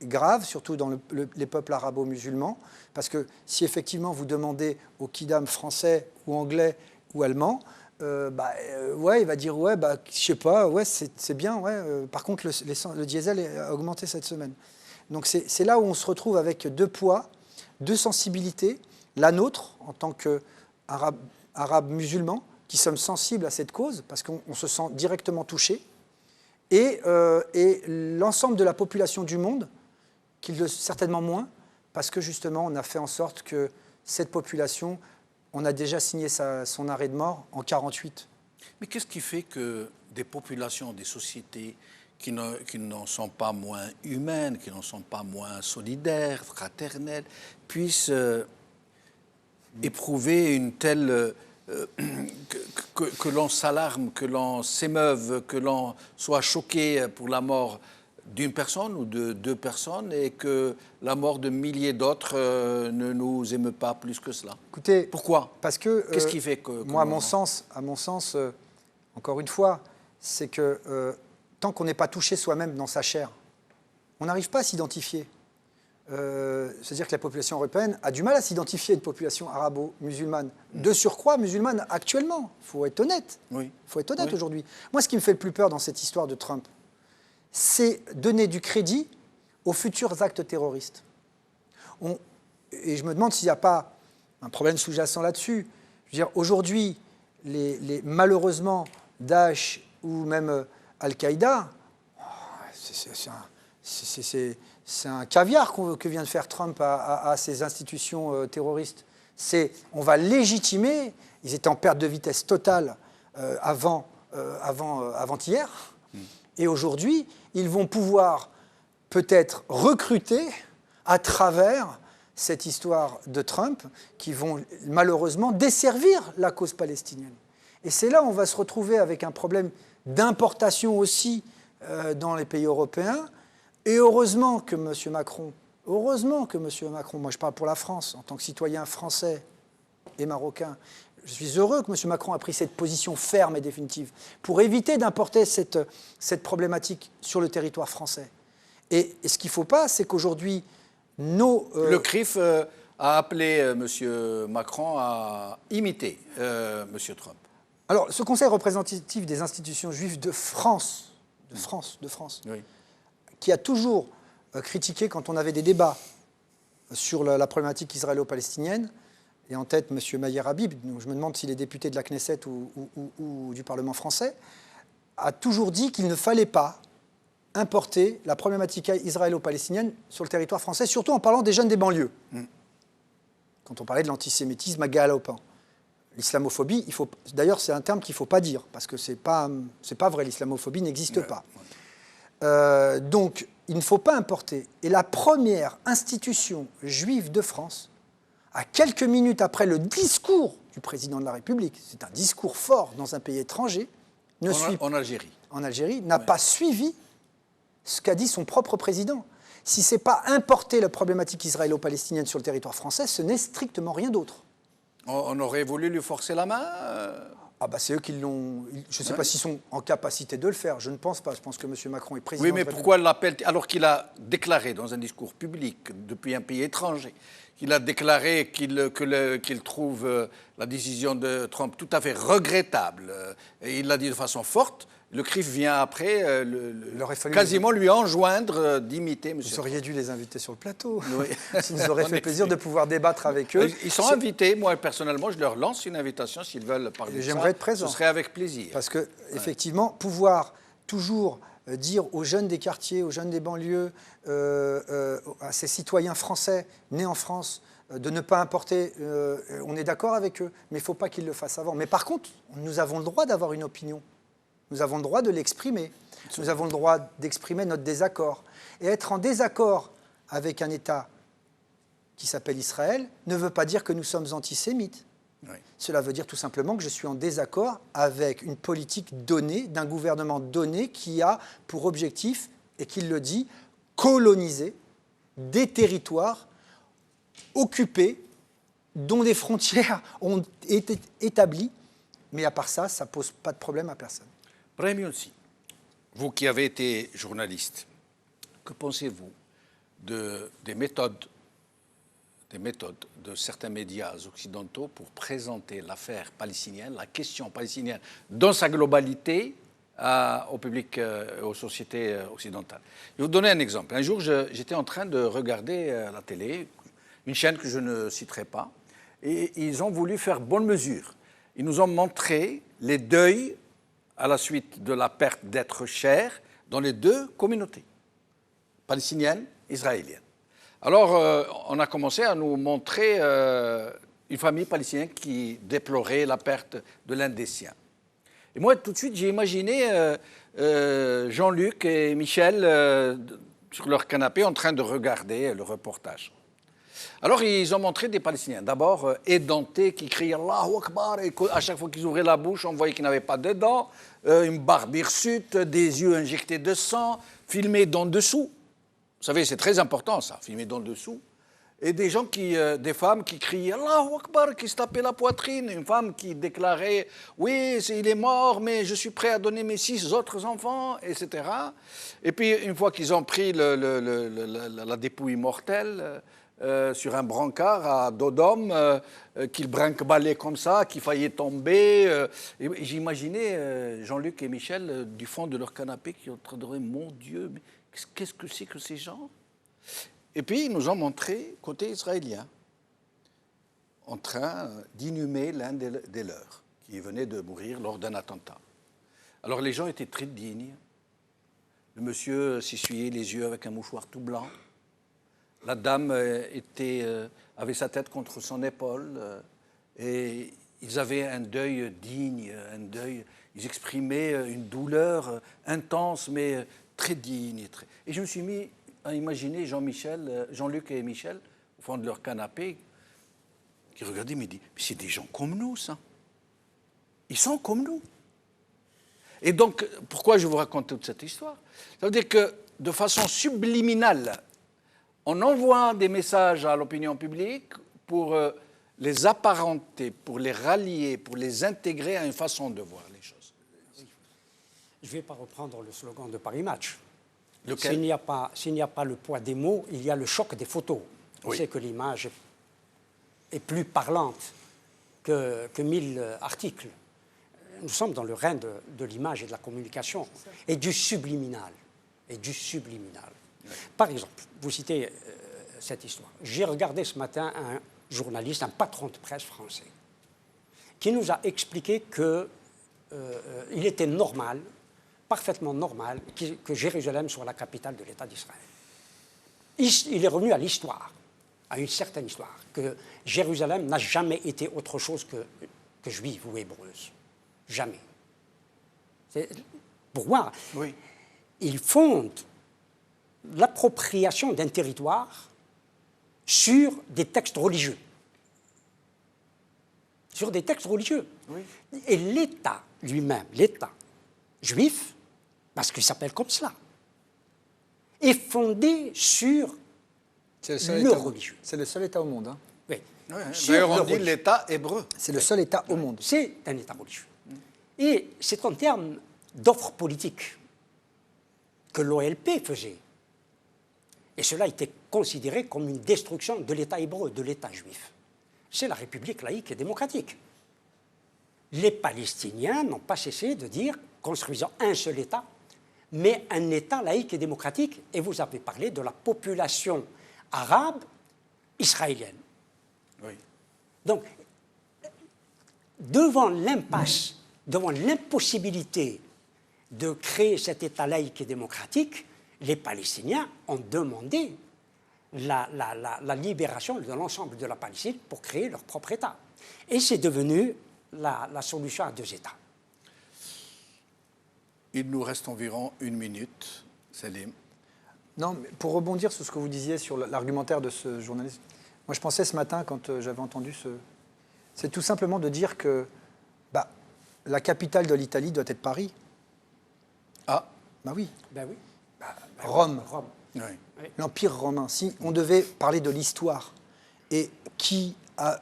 grave, surtout dans les peuples arabo-musulmans. Parce que si effectivement vous demandez au kidam français ou anglais ou allemand, ouais, il va dire ouais, je sais pas, ouais, c'est bien, ouais. Par contre, le diesel a augmenté cette semaine. Donc c'est là où on se retrouve avec deux poids, deux sensibilités. La nôtre, en tant qu'Arabes musulmans, qui sommes sensibles à cette cause, parce qu'on se sent directement touchés, et l'ensemble de la population du monde, qui le certainement moins, parce que justement, on a fait en sorte que cette population, on a déjà signé son arrêt de mort en 1948. Mais qu'est-ce qui fait que des populations, des sociétés qui n'en sont pas moins humaines, qui n'en sont pas moins solidaires, fraternelles, puissent éprouver une telle... que l'on s'alarme, que l'on s'émeuve, que l'on soit choqué pour la mort d'une personne ou de deux personnes et que la mort de milliers d'autres ne nous émeut pas plus que cela. Écoutez, pourquoi? Parce que qu'est-ce qui fait que moi, à mon sens, encore une fois, c'est que tant qu'on n'est pas touché soi-même dans sa chair, on n'arrive pas à s'identifier. C'est-à-dire que la population européenne a du mal à s'identifier à une population arabo-musulmane. De surcroît, musulmane actuellement. Il faut être honnête. Oui. Il faut être honnête Oui. aujourd'hui. Moi, ce qui me fait le plus peur dans cette histoire de Trump, c'est donner du crédit aux futurs actes terroristes. Et je me demande s'il n'y a pas un problème sous-jacent là-dessus. Je veux dire, aujourd'hui, malheureusement, Daesh ou même Al-Qaïda, c'est un caviar que vient de faire Trump à ces institutions terroristes. On va légitimer, ils étaient en perte de vitesse totale avant-hier, et aujourd'hui, ils vont pouvoir peut-être recruter à travers cette histoire de Trump qui vont malheureusement desservir la cause palestinienne. Et c'est là où on va se retrouver avec un problème d'importation aussi dans les pays européens. Et heureusement que M. Macron, moi je parle pour la France, en tant que citoyen français et marocain, je suis heureux que M. Macron a pris cette position ferme et définitive pour éviter d'importer cette problématique sur le territoire français. Et ce qu'il ne faut pas, c'est qu'aujourd'hui, Le CRIF a appelé M. Macron à imiter M. Trump. Alors, ce Conseil représentatif des institutions juives de France, Oui. qui a toujours critiqué quand on avait des débats sur la problématique israélo-palestinienne, et en tête M. Maher Habib, donc je me demande s'il est député de la Knesset ou du Parlement français, a toujours dit qu'il ne fallait pas importer la problématique israélo-palestinienne sur le territoire français, surtout en parlant des jeunes des banlieues. Quand on parlait de l'antisémitisme galopant. L'islamophobie, d'ailleurs c'est un terme qu'il ne faut pas dire, parce que ce n'est pas vrai, l'islamophobie n'existe pas. Donc, il ne faut pas importer. Et la première institution juive de France, à quelques minutes après le discours du président de la République, c'est un discours fort dans un pays étranger, En Algérie, n'a pas suivi ce qu'a dit son propre président. Si ce n'est pas importer la problématique israélo-palestinienne sur le territoire français, ce n'est strictement rien d'autre. On aurait voulu lui forcer la main C'est eux qui l'ont... Je ne sais pas s'ils sont en capacité de le faire. Je ne pense pas. Je pense que M. Macron est président. Oui, mais pourquoi l'appelle alors qu'il a déclaré dans un discours public depuis un pays étranger, qu'il a déclaré qu'il trouve la décision de Trump tout à fait regrettable, et il l'a dit de façon forte. Le CRIF vient après quasiment lui enjoindre d'imiter M. Vous auriez dû les inviter sur le plateau. Oui. Ça nous aurait fait plaisir de pouvoir débattre avec eux. Ils sont invités. Moi, personnellement, je leur lance une invitation s'ils veulent parler de ça. J'aimerais être présent. Ce serait avec plaisir. Parce que, effectivement, pouvoir toujours dire aux jeunes des quartiers, aux jeunes des banlieues, à ces citoyens français nés en France, de ne pas importer, on est d'accord avec eux, mais il ne faut pas qu'ils le fassent avant. Mais par contre, nous avons le droit d'avoir une opinion. Nous avons le droit de l'exprimer. Nous avons le droit d'exprimer notre désaccord. Et être en désaccord avec un État qui s'appelle Israël ne veut pas dire que nous sommes antisémites. Oui. Cela veut dire tout simplement que je suis en désaccord avec une politique donnée, d'un gouvernement donné qui a pour objectif, et qui le dit, coloniser des territoires occupés dont des frontières ont été établies. Mais à part ça, ça ne pose pas de problème à personne. Brahim Younsi, vous qui avez été journaliste, que pensez-vous des méthodes de certains médias occidentaux pour présenter l'affaire palestinienne, la question palestinienne dans sa globalité au public, aux sociétés occidentales? Je vais vous donner un exemple. Un jour, j'étais en train de regarder la télé, une chaîne que je ne citerai pas, et ils ont voulu faire bonne mesure. Ils nous ont montré les deuils à la suite de la perte d'êtres chers dans les deux communautés, palestinienne et israélienne. Alors, on a commencé à nous montrer une famille palestinienne qui déplorait la perte de l'un des siens. Et moi, tout de suite, j'ai imaginé Jean-Luc et Michel sur leur canapé en train de regarder le reportage. Alors, ils ont montré des Palestiniens, d'abord édentés, qui criaient Allahu Akbar, et à chaque fois qu'ils ouvraient la bouche, on voyait qu'ils n'avaient pas de dents, une barbe hirsute, des yeux injectés de sang, filmés d'en dessous. Vous savez, c'est très important ça, filmés d'en dessous. Et des femmes qui criaient Allahu Akbar, qui se tapaient la poitrine, une femme qui déclarait oui, il est mort, mais je suis prêt à donner mes 6 autres enfants, etc. Et puis, une fois qu'ils ont pris la dépouille mortelle, sur un brancard à dos d'homme, qu'il brinque-ballait comme ça, qu'il faillait tomber. Et j'imaginais Jean-Luc et Michel du fond de leur canapé qui ont en train de dire mon Dieu, mais qu'est-ce que c'est que ces gens? Et puis ils nous ont montré, côté israélien, en train d'inhumer l'un des leurs, qui venait de mourir lors d'un attentat. Alors les gens étaient très dignes. Le monsieur s'essuyait les yeux avec un mouchoir tout blanc. La dame avait sa tête contre son épaule et ils avaient un deuil digne, ils exprimaient une douleur intense mais très digne. Et je me suis mis à imaginer Jean-Luc et Michel au fond de leur canapé qui regardaient mais disent « Mais c'est des gens comme nous, ça. Ils sont comme nous. » Et donc, pourquoi je vous raconte toute cette histoire? Ça veut dire que de façon subliminale, on envoie des messages à l'opinion publique pour les apparenter, pour les rallier, pour les intégrer à une façon de voir les choses. Je ne vais pas reprendre le slogan de Paris Match. Lequel? S'il n'y a pas le poids des mots, il y a le choc des photos. On Oui. sait que l'image est plus parlante que 1000 articles. Nous sommes dans le règne de l'image et de la communication, et du subliminal. Par exemple, vous citez cette histoire. J'ai regardé ce matin un journaliste, un patron de presse français, qui nous a expliqué qu'il était normal, parfaitement normal, que Jérusalem soit la capitale de l'État d'Israël. Il est revenu à l'histoire, à une certaine histoire, que Jérusalem n'a jamais été autre chose que juive ou hébreuse. Jamais. Pour moi, Oui. il fonde l'appropriation d'un territoire sur des textes religieux. Sur des textes religieux. Oui. Et l'État lui-même, l'État juif, parce qu'il s'appelle comme cela, est fondé sur le religieux. C'est le seul État au monde. Hein. Oui. Ouais, d'ailleurs, on dit l'État hébreu. C'est le seul État au monde. C'est un État religieux. Et c'est en termes d'offre politique que l'OLP faisait. Et cela était considéré comme une destruction de l'État hébreu, de l'État juif. C'est la République laïque et démocratique. Les Palestiniens n'ont pas cessé de dire, construisons un seul État, mais un État laïque et démocratique. Et vous avez parlé de la population arabe israélienne. Oui. Donc, devant l'impasse, devant l'impossibilité de créer cet État laïque et démocratique, les Palestiniens ont demandé la libération de l'ensemble de la Palestine pour créer leur propre État. Et c'est devenu la solution à 2 États. Il nous reste environ 1 minute, Salim. Non, mais pour rebondir sur ce que vous disiez sur l'argumentaire de ce journaliste, moi je pensais ce matin quand j'avais entendu c'est tout simplement de dire que la capitale de l'Italie doit être Paris. Ah, Ben oui. Ben oui. Rome. Rome. oui. L'Empire romain. Si on devait parler de l'histoire et qui,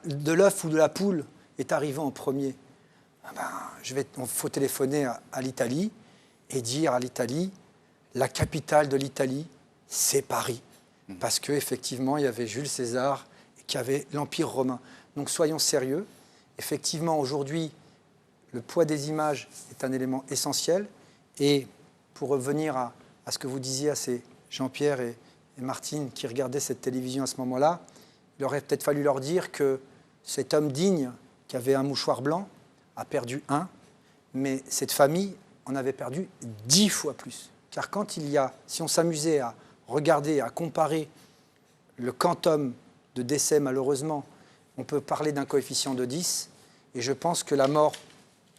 de l'œuf ou de la poule, est arrivé en premier, il faut téléphoner à l'Italie et dire à l'Italie, la capitale de l'Italie, c'est Paris. Parce qu'effectivement, il y avait Jules César qui avait l'Empire romain. Donc soyons sérieux. Effectivement, aujourd'hui, le poids des images est un élément essentiel. Et pour revenir à ce que vous disiez à ces Jean-Pierre et Martine qui regardaient cette télévision à ce moment-là, il aurait peut-être fallu leur dire que cet homme digne qui avait un mouchoir blanc a perdu 1, mais cette famille en avait perdu 10 fois plus. Car si on s'amusait à regarder, à comparer le quantum de décès, malheureusement, on peut parler d'un coefficient de 10, et je pense que la mort,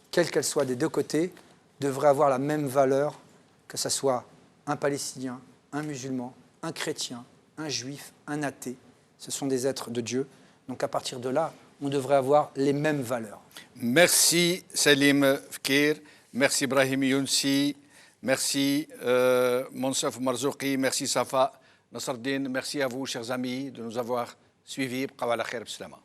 quelle qu'elle soit des 2 côtés, devrait avoir la même valeur, que ce soit un Palestinien, un musulman, un chrétien, un juif, un athée. Ce sont des êtres de Dieu. Donc à partir de là, on devrait avoir les mêmes valeurs. Merci Salim Fkir, merci Brahim Younsi, merci Monsef Marzouki, merci Safa Nasreddine, merci à vous chers amis de nous avoir suivis. Qawala khair b'slama.